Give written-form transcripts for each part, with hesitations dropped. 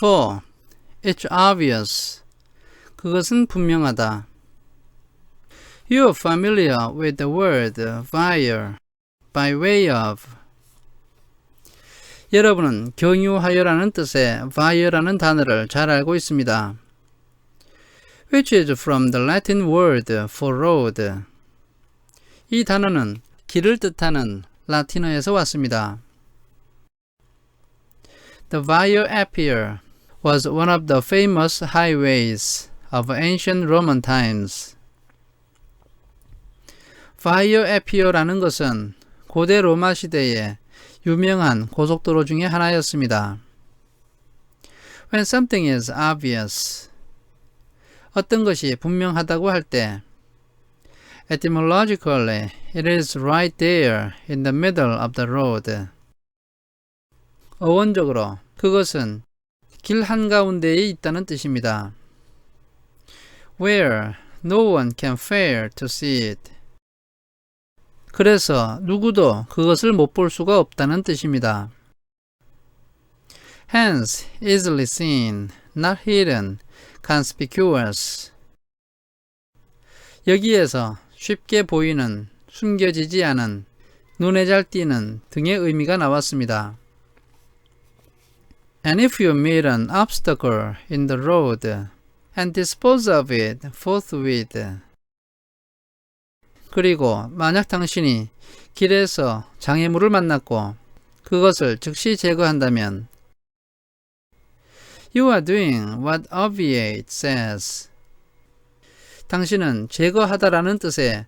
4. It's obvious. 그것은 분명하다. You are familiar with the word via, by way of. 여러분은 경유하여라는 뜻의 via라는 단어를 잘 알고 있습니다. Which is from the Latin word for road. 이 단어는 길을 뜻하는 라틴어에서 왔습니다. The Via Appia was one of the famous highways of ancient Roman times. Via Appia라는 것은 고대 로마 시대의 유명한 고속도로 중에 하나였습니다. When something is obvious, 어떤 것이 분명하다고 할 때, etymologically, it is right there in the middle of the road. 어원적으로 그것은 길 한가운데에 있다는 뜻입니다. Where no one can fail to see it. 그래서 누구도 그것을 못 볼 수가 없다는 뜻입니다. Hence, easily seen, not hidden, conspicuous. 여기에서 쉽게 보이는, 숨겨지지 않은, 눈에 잘 띄는 등의 의미가 나왔습니다. And if you meet an obstacle in the road and dispose of it forthwith. 그리고 만약 당신이 길에서 장애물을 만났고 그것을 즉시 제거한다면 You are doing what obviate says. 당신은 제거하다라는 뜻의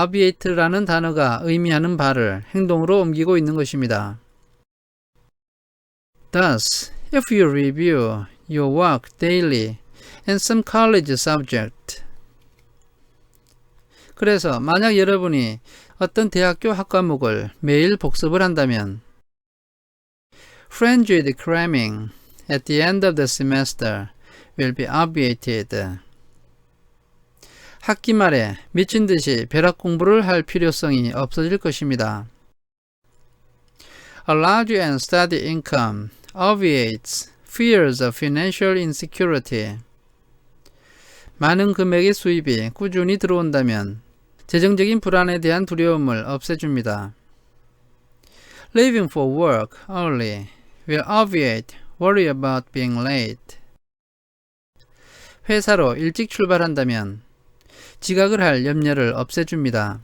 obviate라는 단어가 의미하는 바를 행동으로 옮기고 있는 것입니다. Thus, if you review your work daily in some college subject. 그래서 만약 여러분이 어떤 대학교 학과목을 매일 복습을 한다면 Frenzied cramming at the end of the semester will be obviated. 학기 말에 미친 듯이 벼락 공부를 할 필요성이 없어질 것입니다. A large and steady income obviates fears of financial insecurity. 많은 금액의 수입이 꾸준히 들어온다면 재정적인 불안에 대한 두려움을 없애줍니다. Leaving for work early will obviate worry about being late. 회사로 일찍 출발한다면 지각을 할 염려를 없애줍니다.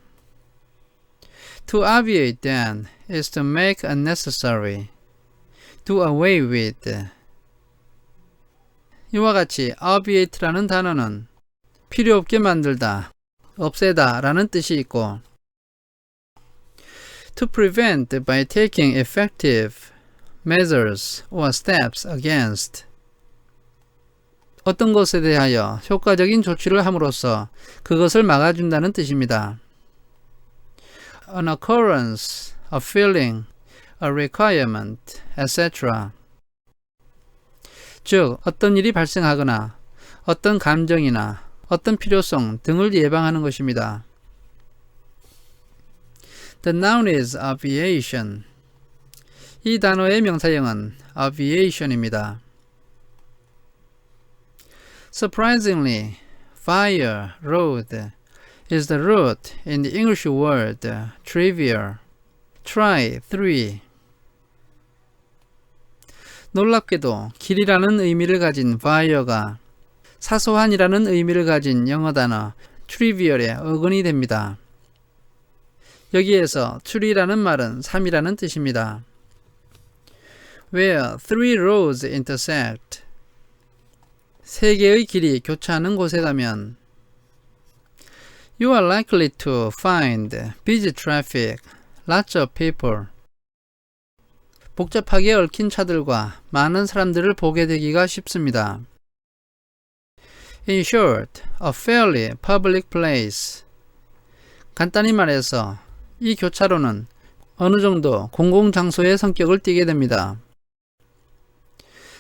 To obviate then is to make unnecessary, do away with. 이와 같이 obviate라는 단어는 필요 없게 만들다, 없애다 라는 뜻이 있고 to prevent by taking effective measures or steps against. 어떤 것에 대하여 효과적인 조치를 함으로써 그것을 막아준다는 뜻입니다. An occurrence, a feeling, a requirement, etc. 즉, 어떤 일이 발생하거나 어떤 감정이나 어떤 필요성 등을 예방하는 것입니다. The noun is obviation. 이 단어의 명사형은 obviation입니다. Surprisingly, via, road, is the root in the English word trivial. Try, 3. 놀랍게도 길이라는 의미를 가진 via가 사소한이라는 의미를 가진 영어 단어 trivial에 어근이 됩니다. 여기에서 true라는 말은 3이라는 뜻입니다. Where three roads intersect. 세 개의 길이 교차하는 곳에 가면 You are likely to find busy traffic, lots of people. 복잡하게 얽힌 차들과 많은 사람들을 보게 되기가 쉽습니다. In short, a fairly public place. 간단히 말해서 이 교차로는 어느 정도 공공장소의 성격을 띠게 됩니다.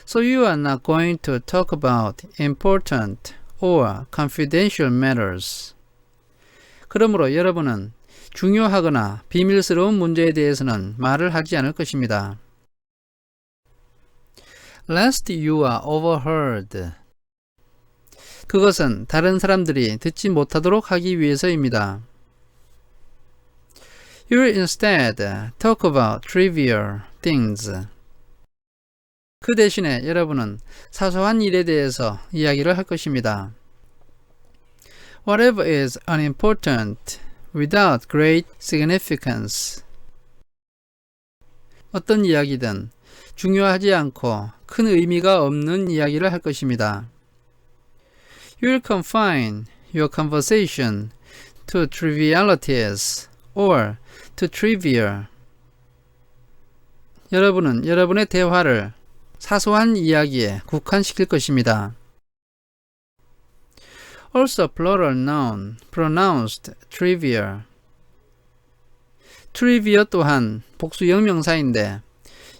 So you are not going to talk about important or confidential matters. 그러므로 여러분은 중요하거나 비밀스러운 문제에 대해서는 말을 하지 않을 것입니다. lest you are overheard. 그것은 다른 사람들이 듣지 못하도록 하기 위해서입니다. You'll instead talk about trivial things. 그 대신에 여러분은 사소한 일에 대해서 이야기를 할 것입니다. Whatever is unimportant without great significance. 어떤 이야기든 중요하지 않고 큰 의미가 없는 이야기를 할 것입니다. You'll confine your conversation to trivialities or to trivial. 여러분은 여러분의 대화를 사소한 이야기에 국한시킬 것입니다. Also plural noun pronounced trivial. trivial 또한 복수형 명사인데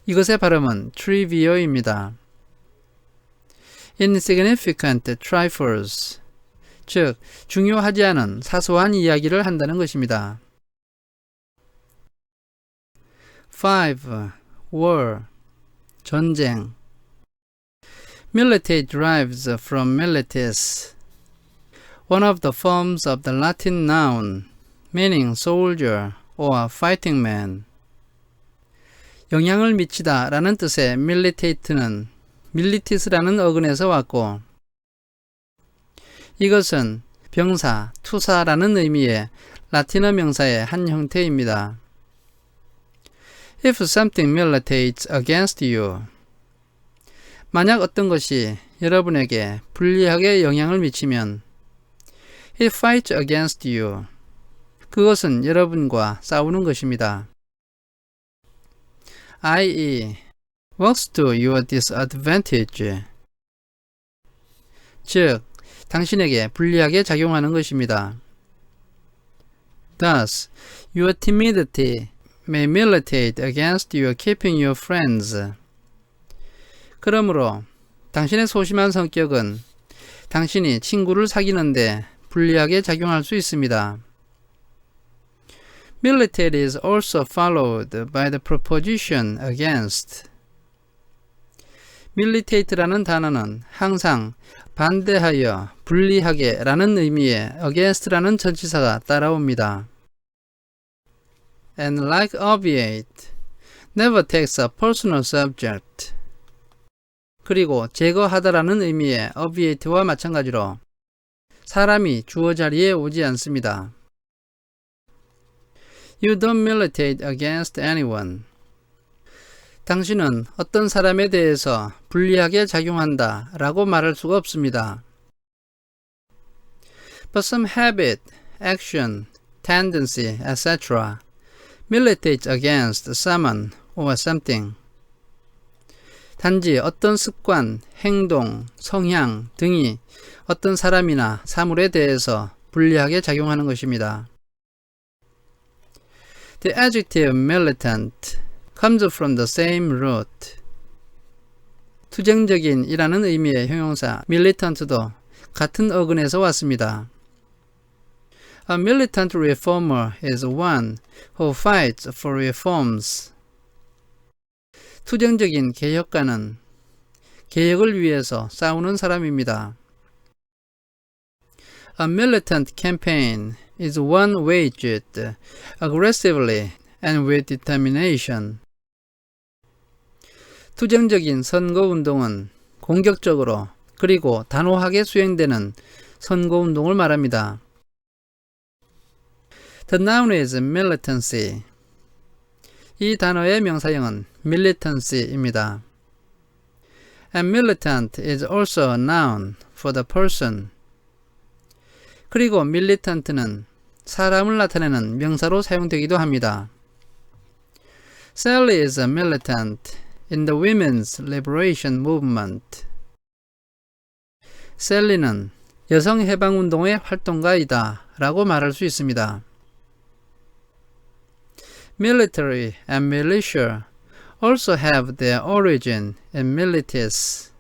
이것의 발음은 trivial입니다. insignificant trifles, 즉 중요하지 않은 사소한 이야기를 한다는 것입니다. 5. war, 전쟁. Militate derives from militis, one of the forms of the Latin noun, meaning soldier or fighting man. 영향을 미치다 라는 뜻의 militate는 밀리티스라는 어근에서 왔고 이것은 병사, 투사라는 의미의 라틴어 명사의 한 형태입니다. If something militates against you, 만약 어떤 것이 여러분에게 불리하게 영향을 미치면 It fights against you, 그것은 여러분과 싸우는 것입니다. i.e. works to your disadvantage, 즉 당신에게 불리하게 작용하는 것입니다. Thus, your timidity may militate against your keeping your friends. 그러므로 당신의 소심한 성격은 당신이 친구를 사귀는데 불리하게 작용할 수 있습니다. Militate is also followed by the preposition against. militate라는 단어는 항상 반대하여, 불리하게 라는 의미의 against라는 전치사가 따라옵니다. And like obviate, never takes a personal subject. 그리고 제거하다라는 의미의 obviate와 마찬가지로 사람이 주어 자리에 오지 않습니다. You don't militate against anyone. 당신은 어떤 사람에 대해서 불리하게 작용한다 라고 말할 수가 없습니다. But some habit, action, tendency, etc. militates against someone or something. 단지 어떤 습관, 행동, 성향 등이 어떤 사람이나 사물에 대해서 불리하게 작용하는 것입니다. The adjective militant comes from the same root. 투쟁적인 이라는 의미의 형용사 militant도 같은 어근에서 왔습니다. A militant reformer is one who fights for reforms. 투쟁적인 개혁가는 개혁을 위해서 싸우는 사람입니다. A militant campaign is one waged aggressively and with determination. 투쟁적인 선거운동은 공격적으로 그리고 단호하게 수행되는 선거운동을 말합니다. The noun is militancy. 이 단어의 명사형은 militancy입니다. And militant is also a noun for the person. 그리고 militant는 사람을 나타내는 명사로 사용되기도 합니다. Sally is a militant in the women's liberation movement. 셀리는 여성 해방운동의 활동가이다 라고 말할 수 있습니다. Military and militia also have their origin in militis.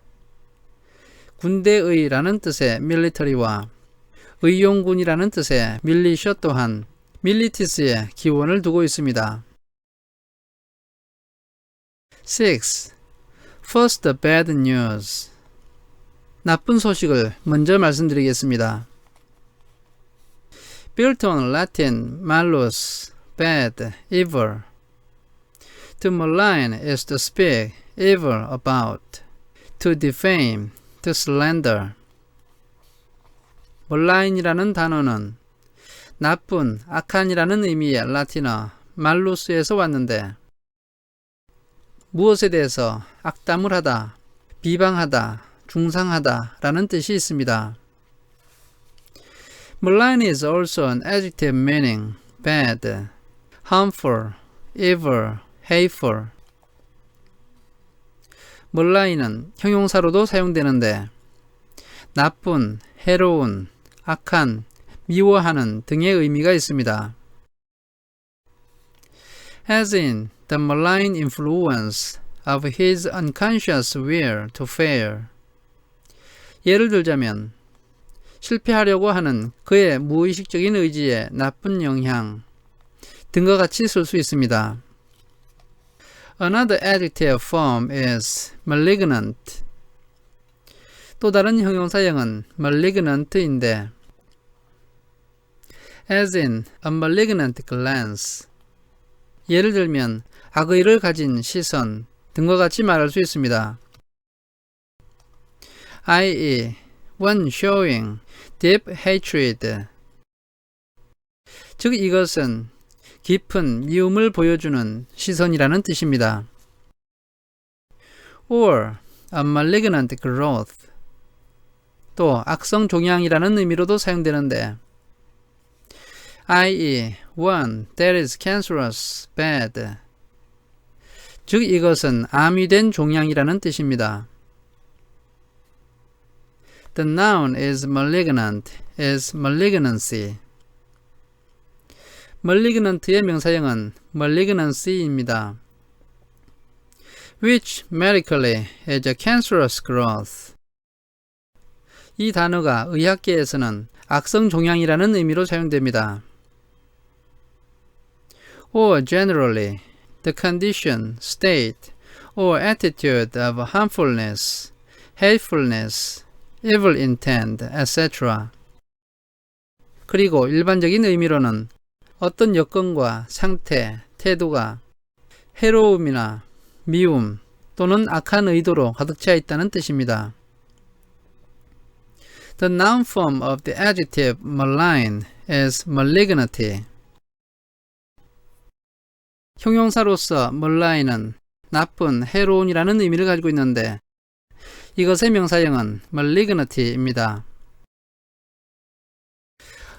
군대의라는 뜻의 military와 의용군이라는 뜻의 militia 또한 militis의 기원을 두고 있습니다. 6. First, the bad news. 나쁜 소식을 먼저 말씀드리겠습니다. Built on Latin malus, bad, evil. To malign is to speak evil about, to defame, to slander. malign이라는 단어는 나쁜, 악한이라는 의미의 라틴어 말루스에서 왔는데 무엇에 대해서 악담을 하다, 비방하다, 중상하다 라는 뜻이 있습니다. Malign is also an adjective meaning bad, harmful, evil, hateful. malign은 형용사로도 사용되는데 나쁜, 해로운, 악한, 미워하는 등의 의미가 있습니다. As in the malign influence of his unconscious will to fail. 예를 들자면 실패하려고 하는 그의 무의식적인 의지의 나쁜 영향 등과 같이 쓸 수 있습니다. Another adjective form is malignant. 또 다른 형용사형은 malignant인데 as in a malignant glance. 예를 들면 악의를 가진 시선 등과 같이 말할 수 있습니다. i.e. one showing deep hatred. 즉 이것은 깊은 미움을 보여주는 시선이라는 뜻입니다. or a malignant growth. 또 악성 종양이라는 의미로도 사용되는데 i.e. one that is cancerous, bad. 즉 이것은 암이 된 종양이라는 뜻입니다. The noun is malignant, is malignancy. malignant의 명사형은 malignancy입니다. which medically is a cancerous growth. 이 단어가 의학계에서는 악성 종양이라는 의미로 사용됩니다. or generally, the condition, state, or attitude of harmfulness, hatefulness, evil intent, etc. 그리고 일반적인 의미로는 어떤 여건과 상태, 태도가 해로움이나 미움 또는 악한 의도로 가득 차 있다는 뜻입니다. The noun form of the adjective malign is malignity. 형용사로서 malign은 나쁜, 해로운이라는 의미를 가지고 있는데 이것의 명사형은 malignity입니다.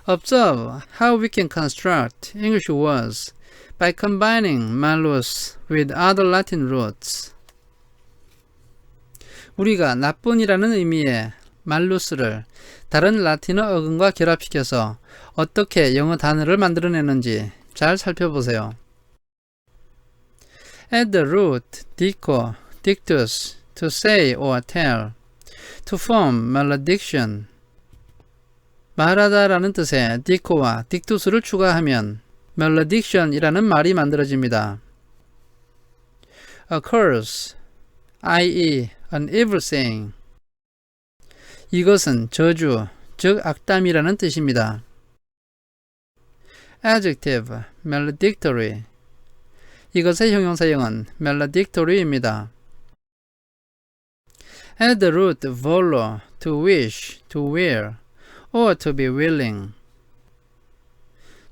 Observe how we can construct English words by combining malus with other Latin roots. 우리가 나쁜이라는 의미의 말루스를 다른 라틴어 어근과 결합시켜서 어떻게 영어 단어를 만들어내는지 잘 살펴보세요. At the root, dico, dictus, to say or tell, to form malediction. 말하다라는 뜻의 dico와 dictus를 추가하면 malediction이라는 말이 만들어집니다. A curse, i.e. an evil saying. 이것은 저주, 즉 악담이라는 뜻입니다. Adjective, maledictory. 이것의 형용사형은 maledictory입니다. At the root, volo, to wish, to will, or to be willing.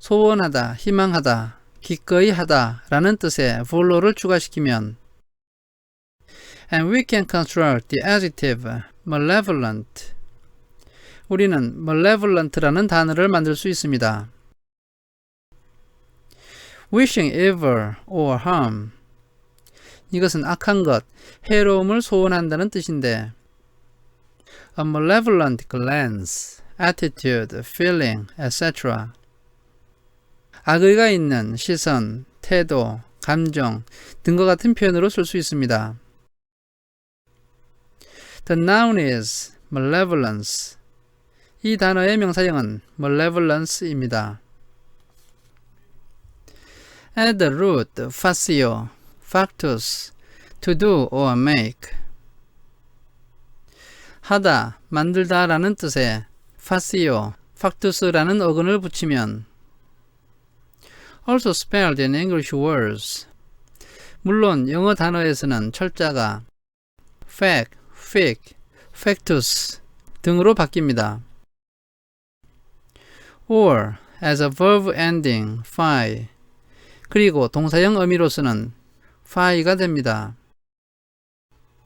소원하다, 희망하다, 기꺼이 하다 라는 뜻의 volo를 추가시키면 And we can construct the adjective malevolent. 우리는 malevolent라는 단어를 만들 수 있습니다. Wishing evil or harm. 이것은 악한 것, 해로움을 소원한다는 뜻인데 A malevolent glance, attitude, feeling, etc. 악의가 있는 시선, 태도, 감정 등과 같은 표현으로 쓸 수 있습니다. The noun is malevolence. 이 단어의 명사형은 malevolence입니다. At the root, factio, factus, to do or make. 하다, 만들다 라는 뜻의 factio, factus라는 어근을 붙이면 also spelled in English words. 물론 영어 단어에서는 철자가 fact, fic, factus 등으로 바뀝니다. or as a verb ending fi 그리고 동사형 어미로서는 fi가 됩니다.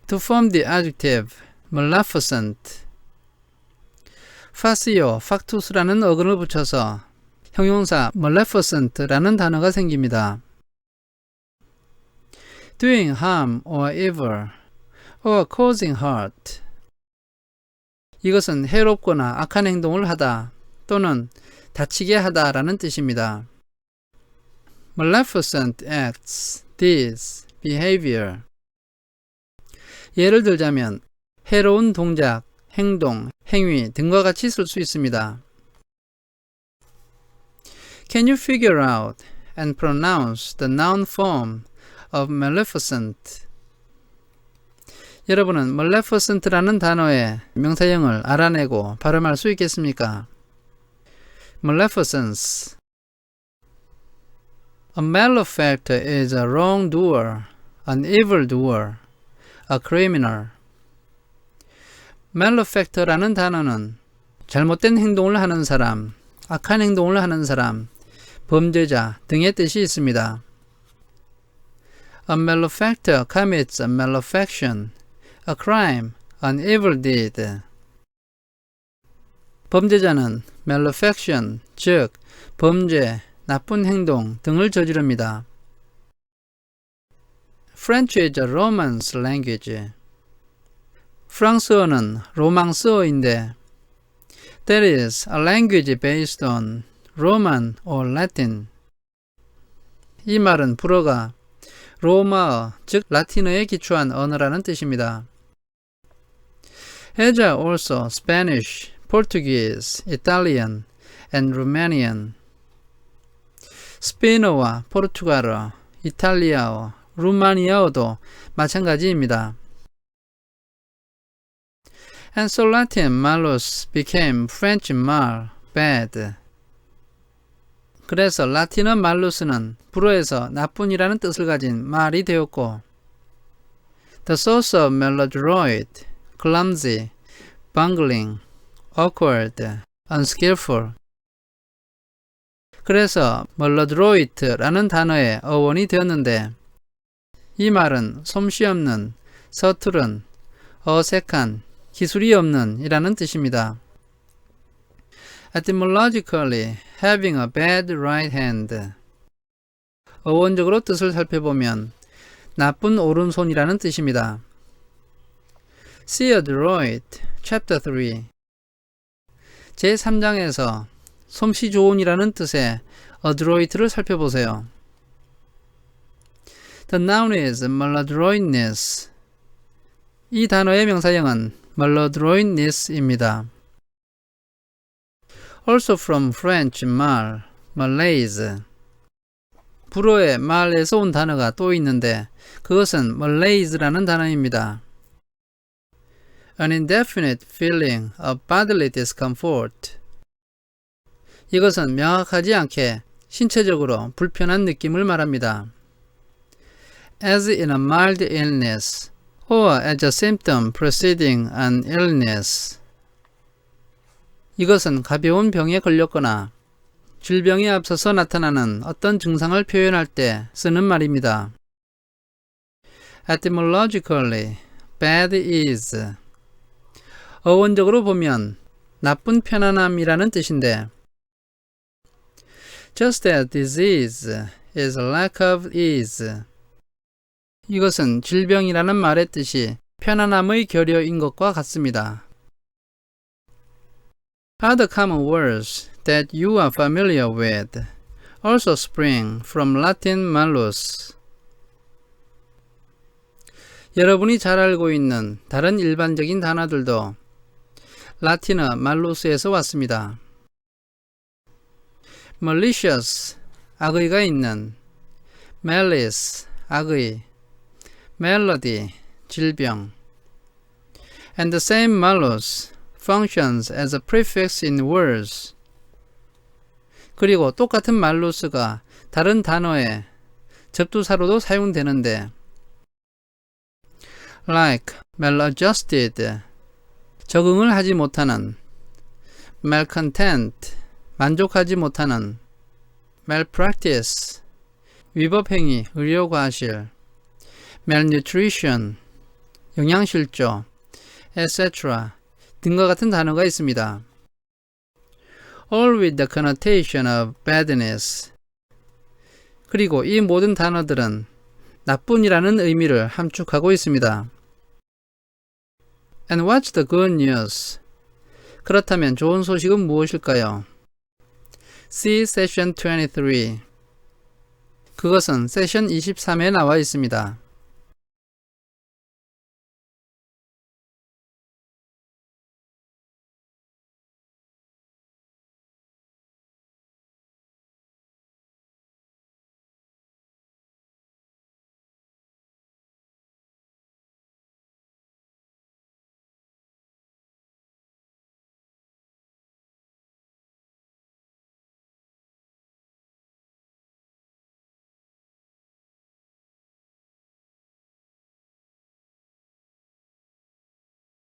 To form the adjective maleficent factio, factus라는 어근을 붙여서 형용사 maleficent라는 단어가 생깁니다. doing harm or evil or causing hurt 이것은 해롭거나 악한 행동을 하다 또는 다치게 하다 라는 뜻입니다. Maleficent acts, deeds, behavior 예를 들자면 해로운 동작, 행동, 행위 등과 같이 쓸 수 있습니다. Can you figure out and pronounce the noun form of maleficent? 여러분은 maleficent라는 단어의 명사형을 알아내고 발음할 수 있겠습니까? Maleficence. A malefactor is a wrongdoer, an evildoer, a criminal. malefactor라는 단어는 잘못된 행동을 하는 사람, 악한 행동을 하는 사람, 범죄자 등의 뜻이 있습니다. A malefactor commits a malefaction, a crime, an evil deed. 범죄자는 malefaction, 즉 범죄, 나쁜 행동 등을 저지릅니다. French is a Romance language. 프랑스어는 로망스어인데 That is a language based on Roman or Latin. 이 말은 불어가 로마어, 즉 라틴어에 기초한 언어라는 뜻입니다. As are also Spanish, Portuguese, Italian, and Romanian. 스페인어와 포르투갈어, 이탈리아어, 루마니아어도 마찬가지입니다. And so Latin malus became French mal, bad. 그래서 라틴어 말루스는 불어에서 나쁜이라는 뜻을 가진 말이 되었고 The source of maladroit, clumsy, bungling, awkward, unskillful. 그래서 maladroit라는 단어의 어원이 되었는데 이 말은 솜씨 없는, 서투른, 어색한, 기술이 없는 이라는 뜻입니다. Etymologically, having a bad right hand. 어원적으로 뜻을 살펴보면 나쁜 오른손이라는 뜻입니다. See adroit, chapter 3. 제3장에서 솜씨 좋은이라는 뜻의 adroit를 살펴보세요. The noun is maladroitness. 이 단어의 명사형은 maladroitness입니다. Also from French mal, malaise. 불어의 mal에서 온 단어가 또 있는데 그것은 malaise라는 단어입니다. An indefinite feeling of bodily discomfort. 이것은 명확하지 않게 신체적으로 불편한 느낌을 말합니다. As in a mild illness or as a symptom preceding an illness. 이것은 가벼운 병에 걸렸거나 질병에 앞서서 나타나는 어떤 증상을 표현할 때 쓰는 말입니다. Etymologically, bad is. 어원적으로 보면 나쁜 편안함이라는 뜻인데 Just as disease is lack of ease. 이것은 질병이라는 말의 뜻이 편안함의 결여인 것과 같습니다. Other common words that you are familiar with also spring from Latin malus. 여러분이 잘 알고 있는 다른 일반적인 단어들도 라틴어 말루스에서 왔습니다. malicious, 악의가 있는, malice, 악의, melody, 질병, And the same malus functions as a prefix in words. 그리고 똑같은 말루스가 다른 단어의 접두사로도 사용되는데 like maladjusted 적응을 하지 못하는 malcontent 만족하지 못하는 malpractice 위법행위 의료과실 malnutrition 영양실조 etc. 등과 같은 단어가 있습니다. All with the connotation of badness. 그리고 이 모든 단어들은 나쁜이라는 의미를 함축하고 있습니다. And what's the good news? 그렇다면 좋은 소식은 무엇일까요? See Session 23. 그것은 세션 23에 나와 있습니다.